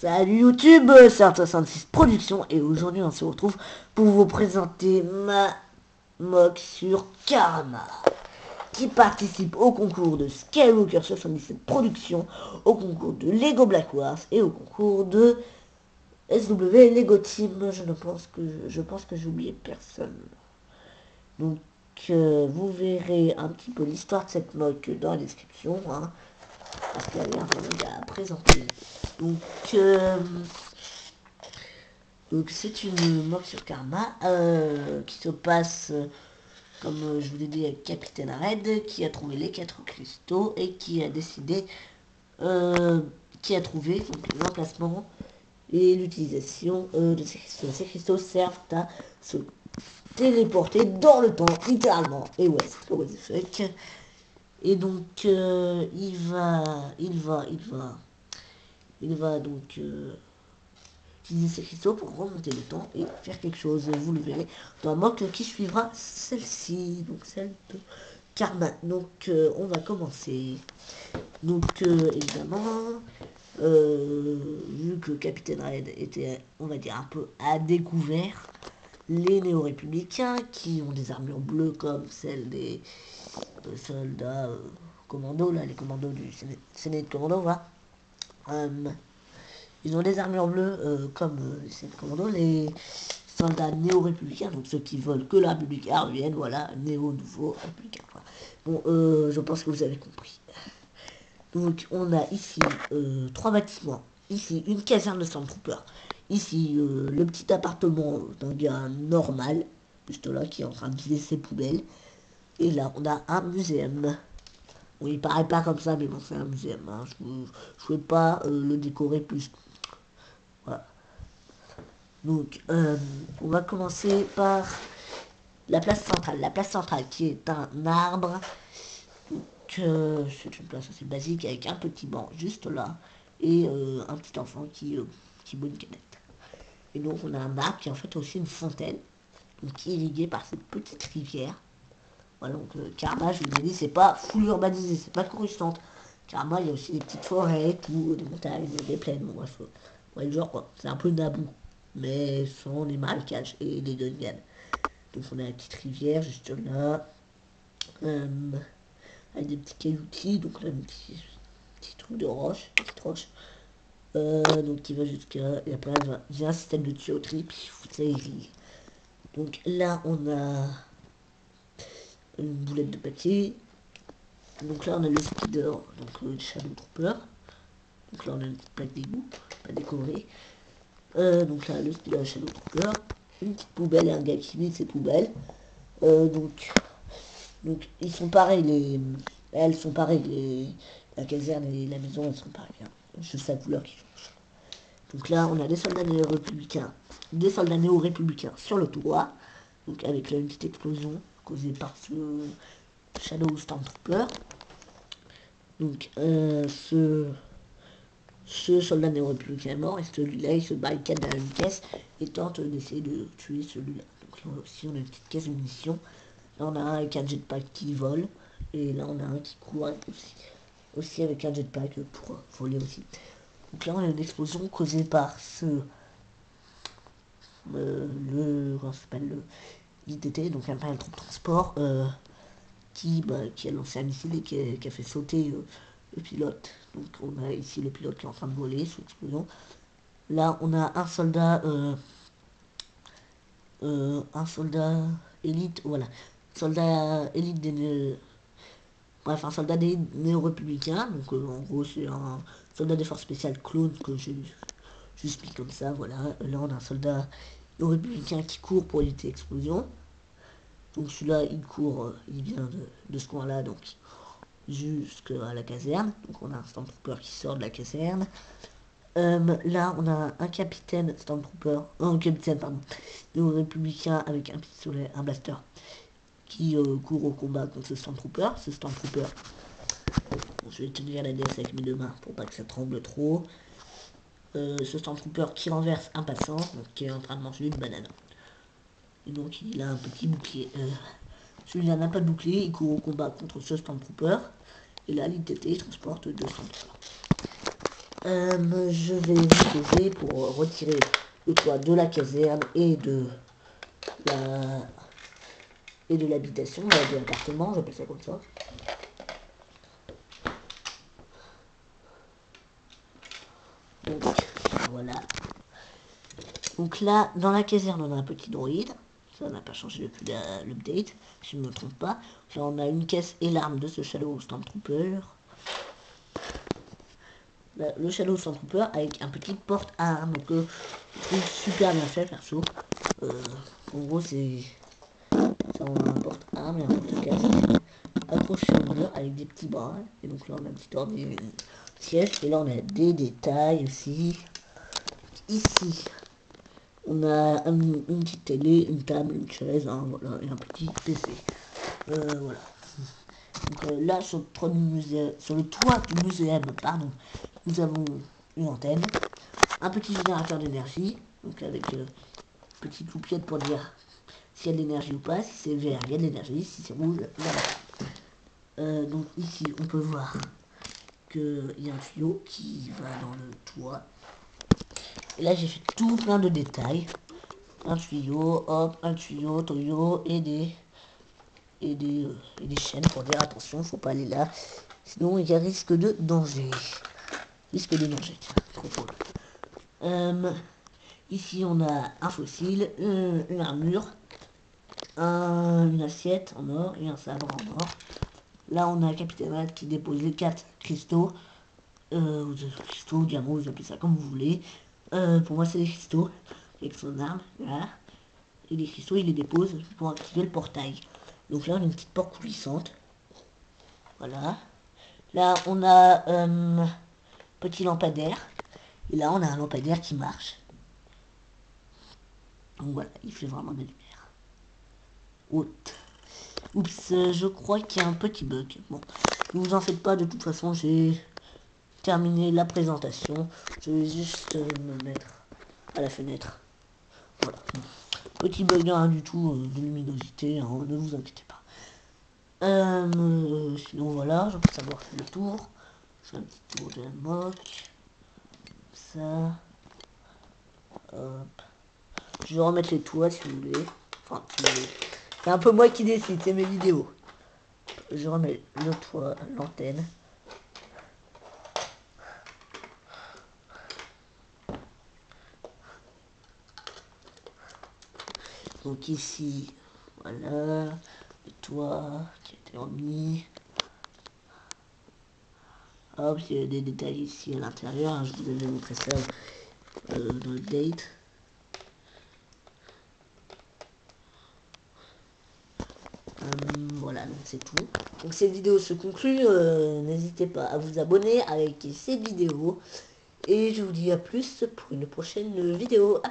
Salut YouTube, c'est Art66 Productions et aujourd'hui on se retrouve pour vous présenter ma mock sur Karma qui participe au concours de Skywalker 77 Productions, au concours de Lego Black Wars et au concours de SW Lego Team. Je pense que j'ai oublié personne. Donc vous verrez un petit peu l'histoire de cette mock dans la description, hein, parce qu'elle est un peu longue à présenter. Donc c'est une mock sur Karma qui se passe, comme je vous l'ai dit, avec Capitaine Red qui a trouvé les 4 cristaux et qui a décidé, qui a trouvé l'emplacement et l'utilisation de ces cristaux. Ces cristaux servent à se téléporter dans le temps, littéralement. Et ouais, c'est what the fuck. Et donc il va donc utiliser ces cristaux pour remonter le temps et faire quelque chose. Vous le verrez dans la mock qui suivra celle-ci, donc celle de Karma. Donc on va commencer. Donc évidemment, vu que Capitaine Red était, on va dire, un peu à découvert, les néo-républicains qui ont des armures bleues comme celles des soldats commandos, là, les commandos du Séné de commando, voilà. Ils ont des armures bleues comme les commandos, les soldats néo-républicains, donc ceux qui veulent que la République revienne, voilà, néo-nouveau républicain. Voilà. Bon, je pense que vous avez compris. Donc on a ici 3 bâtiments. Ici une caserne de Stormtrooper. Ici le petit appartement d'un gars normal, juste là, qui est en train de vider ses poubelles. Et là on a un muséum. Bon, il paraît pas comme ça, mais bon, c'est un muséum. Hein. Je ne vais pas le décorer plus. Voilà. Donc, on va commencer par la place centrale. La place centrale qui est un arbre. C'est une place assez basique avec un petit banc juste là. Et un petit enfant qui boit une canette. Et donc, on a un arbre qui est en fait aussi une fontaine. Donc, qui est irriguée par cette petite rivière. Voilà, donc Karma, je vous ai dit, c'est pas full urbanisé, c'est pas Coruscant. Karma, il y a aussi des petites forêts, tout, des montagnes, des plaines, bon bref. Ouais, genre quoi, c'est un peu Naboo, mais sans les marécages et les Gungans. Donc on a la petite rivière juste là, avec des petits cailloutis, donc là, un petit truc de roche, petite roche. Donc qui va jusqu'à, et après il y a un système de tuyauterie, puis ça irrigue. Donc là on a une boulette de papier. Donc là on a le speeder, donc le Shadow Trooper. Donc là on a une petite plaque d'égout, pas décorée. Donc là le speeder Shadow Trooper. Une petite poubelle et un gars qui vide ses poubelles. Donc ils sont pareils, elles sont pareilles, la caserne et la maison elles sont pareilles. Hein. Juste la couleur qui change. Donc là on a des soldats néo-républicains, sur le toit. Donc avec là une petite explosion causée par ce Shadow Stormtrooper. Donc ce soldat néo-républicain est mort et celui-là il se barricade dans une caisse et tente d'essayer de tuer celui-là. Donc là aussi on a une petite caisse de munitions. Là on a un avec un jetpack qui vole et là on a un qui court aussi avec un jetpack pour voler aussi. Donc là on a une explosion causée par comment s'appelle, le ITT, donc Imperial Troop Transport, qui a lancé un missile et qui a fait sauter le pilote. Donc on a ici le pilote qui est en train de voler sous explosion. Là on a un soldat élite, voilà, soldat élite bref, un soldat des néo-républicains. Donc en gros c'est un soldat des forces spéciales clone que j'ai juste mis comme ça, voilà. Là on a un soldat néo-républicain qui court pour éviter l'explosion. Donc celui-là il court, il vient de ce coin là, donc jusqu'à la caserne. Donc on a un Stormtrooper qui sort de la caserne. Là on a un capitaine Stormtrooper, un capitaine pardon, néo-républicain avec un pistolet, un blaster, qui court au combat contre ce Stormtrooper. Bon, je vais tenir la DS avec mes deux mains pour pas que ça tremble trop. Ce Stormtrooper qui renverse un passant, donc qui est en train de manger une banane. Et donc il a un petit bouclier. Celui-là n'a pas de bouclier, il court au combat contre ce Stormtrooper. Et là l'ITT transporte 200 dollars. Je vais vous poser pour retirer le toit de la caserne et de l'habitation, de l'appartement, j'appelle ça comme ça. Donc voilà. Donc là, dans la caserne, on a un petit droïde. Ça n'a pas changé depuis l'update, si je ne me trompe pas. Là, on a une caisse et l'arme de ce Shadow Stormtrooper. Là, le Shadow Stormtrooper avec un petit porte-arme que je trouve super bien fait, perso. En gros, c'est... Ça, on a un porte-arme et un porte-casque accroché au mur avec des petits bras. Et donc là, on a un petit ordi siège. Et là, on a des détails aussi. Ici, on a une petite télé, une table, une chaise, hein, voilà, et un petit PC. Voilà. Donc là, sur le toit du muséum, pardon, nous avons une antenne, un petit générateur d'énergie, donc avec petite loupiette pour dire s'il y a de l'énergie ou pas. Si c'est vert, il y a de l'énergie. Si c'est rouge, il y en a pas. Donc ici, on peut voir qu'il y a un tuyau qui va dans le toit. Et là, j'ai fait tout plein de détails. Un tuyau, hop, un tuyau et des chaînes pour dire attention, faut pas aller là. Sinon, il y a risque de danger. Risque de danger, trop cool. Ici, on a un fossile, une armure, une assiette en or et un sabre en or. Là, on a un Capitaine Rat qui dépose les 4 cristaux. Cristaux, diamants, vous appelez ça comme vous voulez. Pour moi, c'est des cristaux avec son arme. Voilà. Et les cristaux, il les dépose pour activer le portail. Donc là, on a une petite porte coulissante. Voilà. Là, on a petit lampadaire. Et là, on a un lampadaire qui marche. Donc voilà, il fait vraiment de la lumière. Haute. Oups, je crois qu'il y a un petit bug. Bon, ne vous en faites pas, de toute façon, j'ai terminé la présentation. Je vais juste me mettre à la fenêtre. Voilà. Petit bug de rien du tout, de luminosité, hein, ne vous inquiétez pas. Sinon voilà, je pense avoir fait le tour. Je fais un petit tour de la moque. Ça. Hop. Je vais remettre les toits si vous voulez. Enfin, si vous voulez. C'est un peu moi qui décide, c'est mes vidéos. Je remets le toit, l'antenne. Donc ici, voilà, le toit qui a été remis. Hop, il y a des détails ici à l'intérieur, hein, je vous avais montré ça dans le date. Voilà, donc c'est tout. Donc cette vidéo se conclut, n'hésitez pas à vous abonner, à liker cette vidéo. Et je vous dis à plus pour une prochaine vidéo.